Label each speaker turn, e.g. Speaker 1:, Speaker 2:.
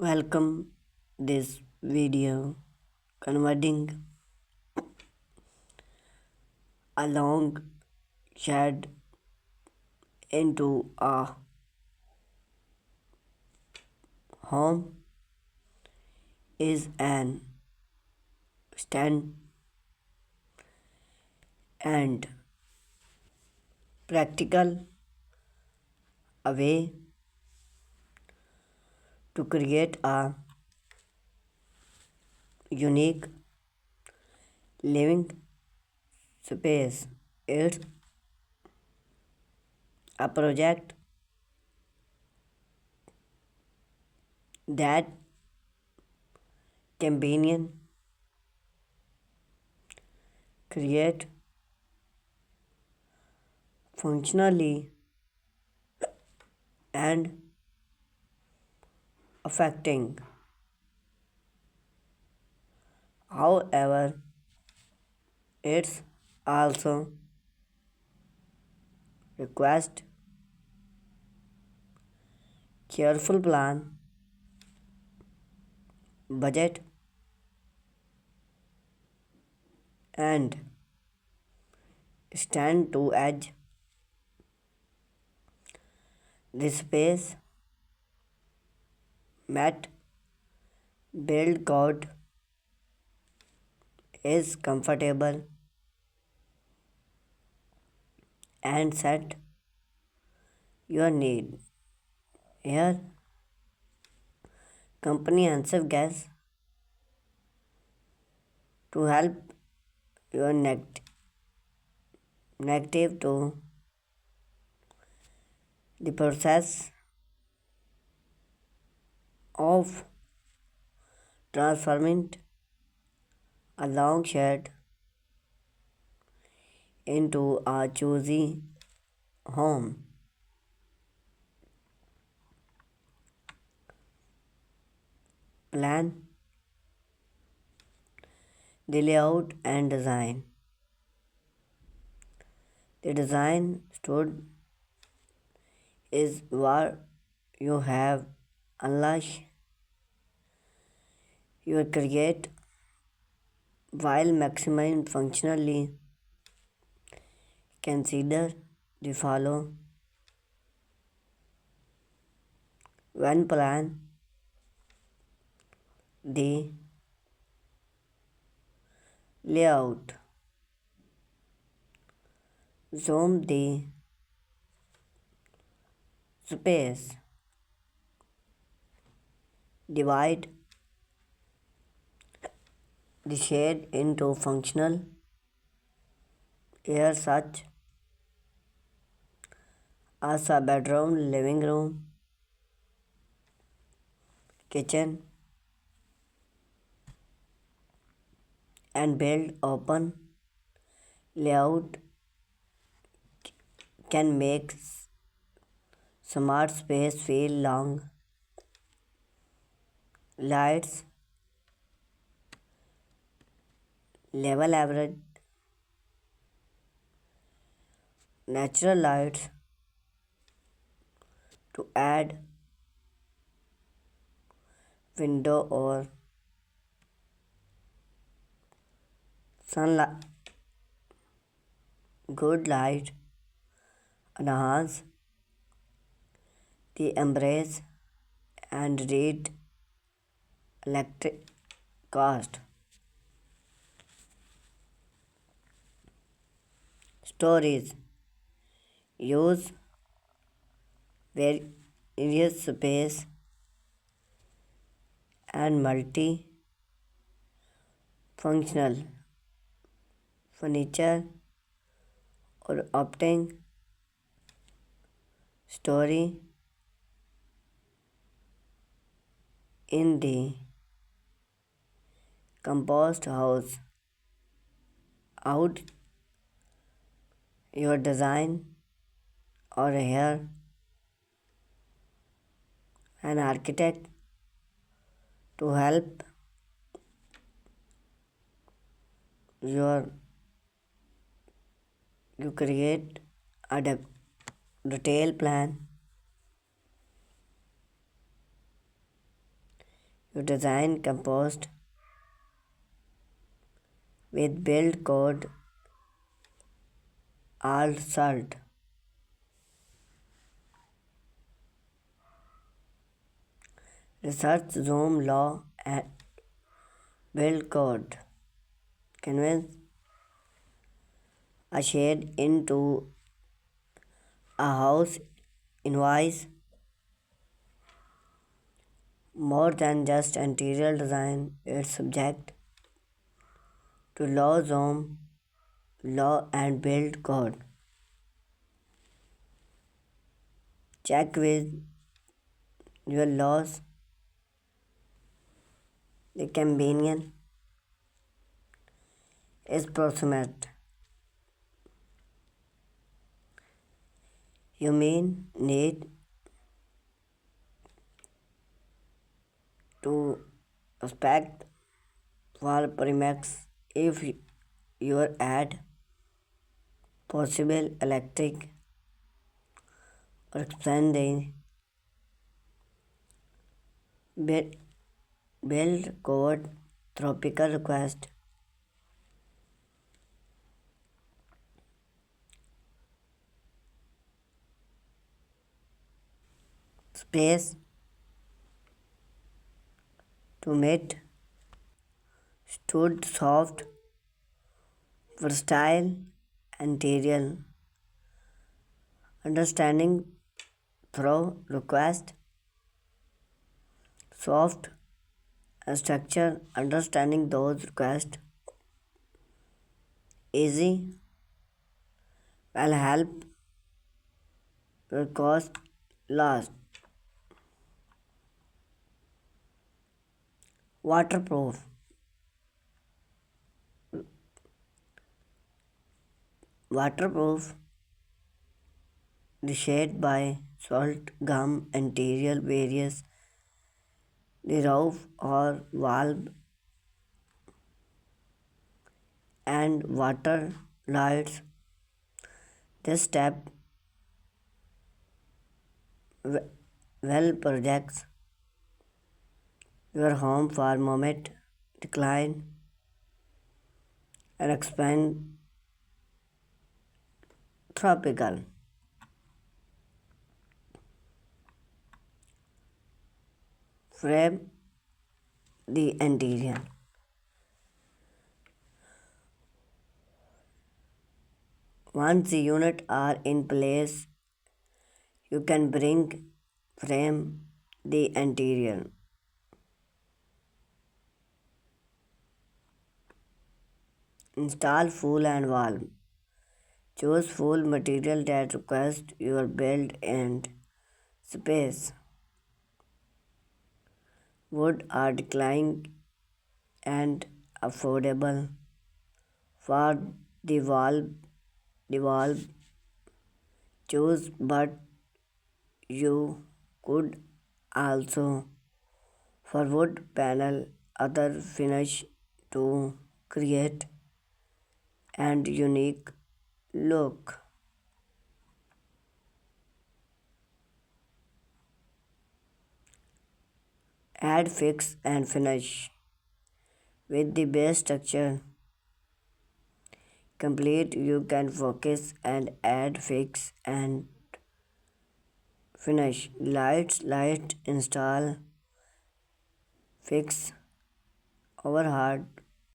Speaker 1: Welcome this video converting a long shed into a home is an stand and practical a way to create a unique living space. It's a project that companion create functionally and affecting. However, it's also request careful plan, budget, and stand to edge. The space mat build code is comfortable and set your need. Here, comprehensive guess to help your negative to the process of transforming a long shed into a choosy home. Plan the layout and design. The design stood is where you have unleash your create while maximizing functionally. Consider the follow when plan the layout, zoom the space, divide the shade into functional areas such as a bedroom, living room, kitchen, and build open layout can make smart space feel long. Lights, level average, natural lights to add window or sunlight. Good light enhance the embrace and read electric cost. Stories use various space and multi functional furniture or opting story in the compost house out your design or here an architect to help your you create a detailed plan You design composed with build code alt salt. Research Zoom law and build code. Convince a shade into a house invoice more than just interior design. It's subject to law Zoom law and build code. Check with your laws. The companion is proximate. You mean need to respect wall premix if your add possible electric or expanding build, build code tropical request space to meet stood soft versatile interior understanding through request soft structure understanding those requests easy will help your cost last waterproof waterproof the shade by salt gum interior various the roof or valve and water lights. This step well projects your home for moment decline and expand tropical frame the interior. Once the unit are in place, you can bring frame the interior. Install full and wall. Choose full material that requires your build and space. Wood are declining and affordable for the wall choose but you could also for wood panel other finish to create and unique look. Add fix and finish with the base structure complete you can focus and add fix and finish light install fix overhead